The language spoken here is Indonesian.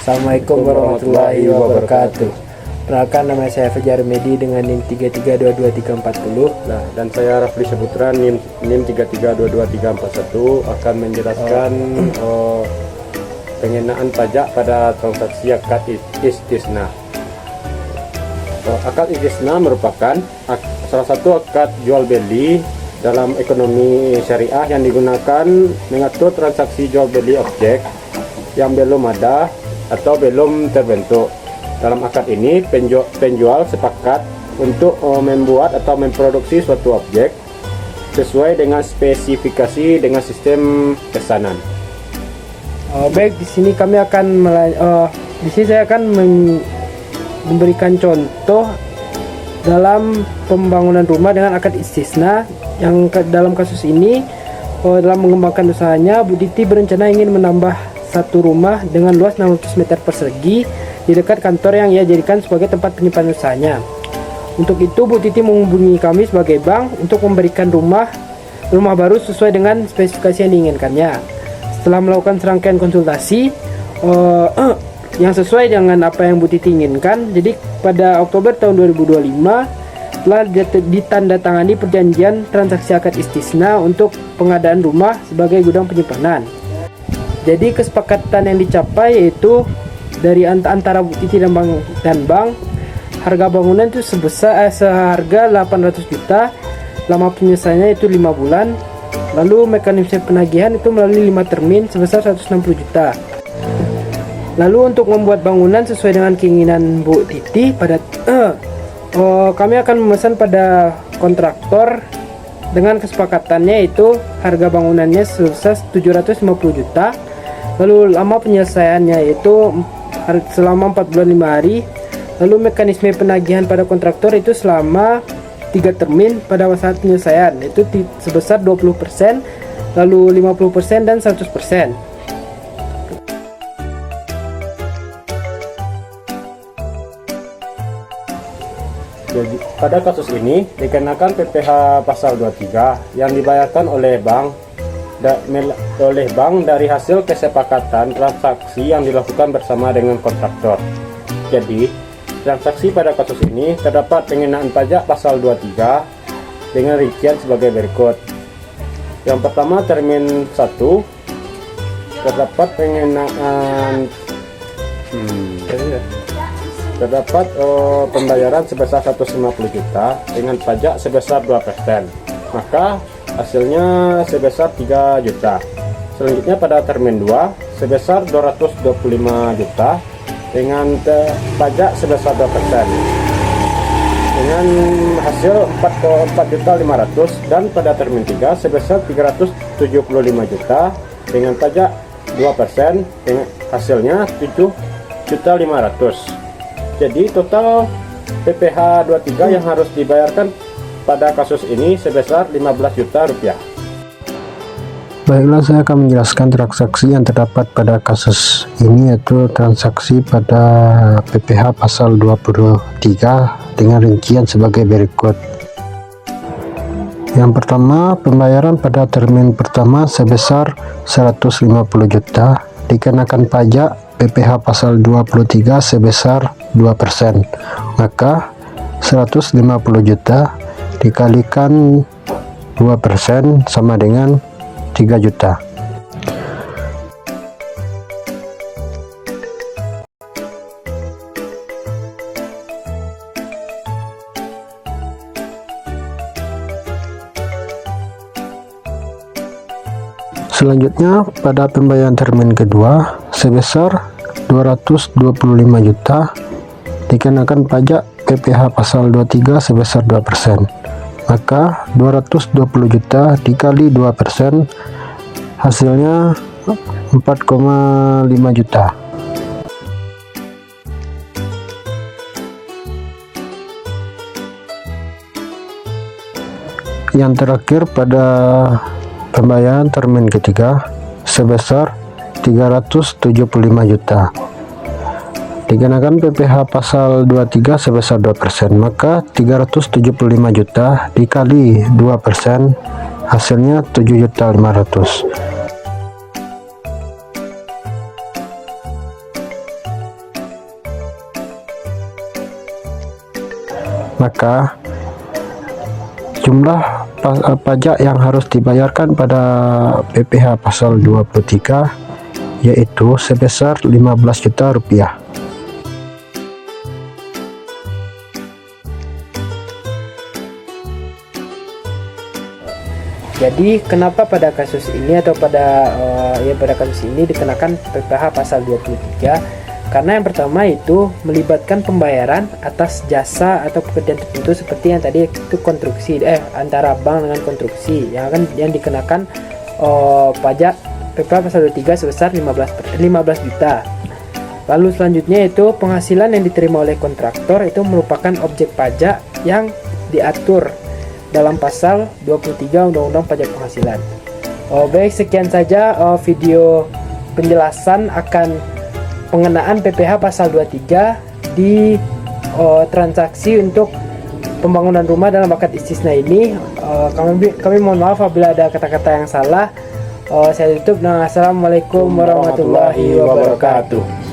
Assalamualaikum warahmatullahi wabarakatuh. Perkenalkan, nama saya Fajar Medi dengan NIM 3322340. Nah, dan saya Rafli Saputra NIM 3322341 akan menjelaskan pengenaan pajak pada transaksi akad istisna. Akad istisna merupakan salah satu akad jual beli dalam ekonomi syariah yang digunakan mengatur transaksi jual beli objek yang belum ada atau belum terbentuk. Dalam akad ini, penjual sepakat untuk membuat atau memproduksi suatu objek sesuai dengan spesifikasi dengan sistem pesanan. Baik, di sini kami akan saya akan memberikan contoh dalam pembangunan rumah dengan akad istisna. Yang dalam kasus ini, dalam mengembangkan usahanya, Bu Titi berencana ingin menambah satu rumah dengan luas 600 meter persegi di dekat kantor yang ia jadikan sebagai tempat penyimpanan usahanya. Untuk itu, Bu Titi menghubungi kami sebagai bank untuk memberikan rumah baru sesuai dengan spesifikasi yang diinginkannya. Setelah melakukan serangkaian konsultasi yang sesuai dengan apa yang Bu Titi inginkan, jadi pada Oktober tahun 2025 telah ditandatangani perjanjian transaksi akad istisna untuk pengadaan rumah sebagai gudang penyimpanan. Jadi kesepakatan yang dicapai yaitu dari antara Bu Titi dan bank, harga bangunan itu seharga 800 juta, lama penyelesaiannya itu 5 bulan, lalu mekanisme penagihan itu melalui 5 termin sebesar 160 juta. Lalu untuk membuat bangunan sesuai dengan keinginan Bu Titi, kami akan memesan pada kontraktor dengan kesepakatannya yaitu harga bangunannya sebesar 750 juta, lalu lama penyelesaiannya yaitu selama 4 bulan 5 hari, lalu mekanisme penagihan pada kontraktor itu selama 3 termin pada saat penyelesaian itu sebesar 20%, lalu 50% dan 100%. Jadi, pada kasus ini dikenakan PPh pasal 23 yang dibayarkan oleh bank dari hasil kesepakatan transaksi yang dilakukan bersama dengan kontraktor. Jadi, transaksi pada kasus ini terdapat pengenaan pajak pasal 23 dengan rincian sebagai berikut. Yang pertama, termin 1 terdapat pengenaan pembayaran sebesar 150 juta dengan pajak sebesar 2%, maka hasilnya sebesar 3 juta. Selanjutnya pada termin 2 sebesar 225 juta dengan pajak sebesar 2% dengan hasil 4.500.000, dan pada termin 3 sebesar 375 juta dengan pajak 2% dengan hasilnya 7.500.000. Jadi total PPh 23 yang harus dibayarkan pada kasus ini sebesar 15 juta rupiah. Baiklah, saya akan menjelaskan transaksi yang terdapat pada kasus ini, yaitu transaksi pada PPh pasal 23 dengan rincian sebagai berikut. Yang pertama, pembayaran pada termin pertama sebesar 150 juta dikenakan pajak PPh pasal 23 sebesar 2%, maka 150 juta dikalikan 2% sama dengan 3 juta. Selanjutnya, pada pembayaran termin kedua sebesar 225 juta dikenakan pajak PPh pasal 23 sebesar 2%, maka 220 juta dikali 2% hasilnya 4,5 juta. Yang terakhir, pada pembayaran termin ketiga sebesar 375 juta dikenakan PPh pasal 23 sebesar 2%, maka 375 juta dikali 2% hasilnya 7.500.000. maka jumlah pajak yang harus dibayarkan pada PPh pasal 23 yaitu sebesar 15 juta rupiah. Jadi kenapa pada kasus ini atau pada kasus ini dikenakan PPh pasal 23? Karena yang pertama itu melibatkan pembayaran atas jasa atau pekerjaan tertentu seperti yang tadi itu konstruksi antara bank dengan konstruksi yang dikenakan pajak PPh pasal 23 sebesar 15 juta. Lalu selanjutnya itu penghasilan yang diterima oleh kontraktor itu merupakan objek pajak yang diatur dalam pasal 23 Undang-Undang Pajak Penghasilan. Baik, sekian saja video penjelasan akan pengenaan PPh pasal 23 di transaksi untuk pembangunan rumah dalam akad istisna ini. Kami mohon maaf apabila ada kata-kata yang salah. Saya tutup. Assalamualaikum warahmatullahi wabarakatuh.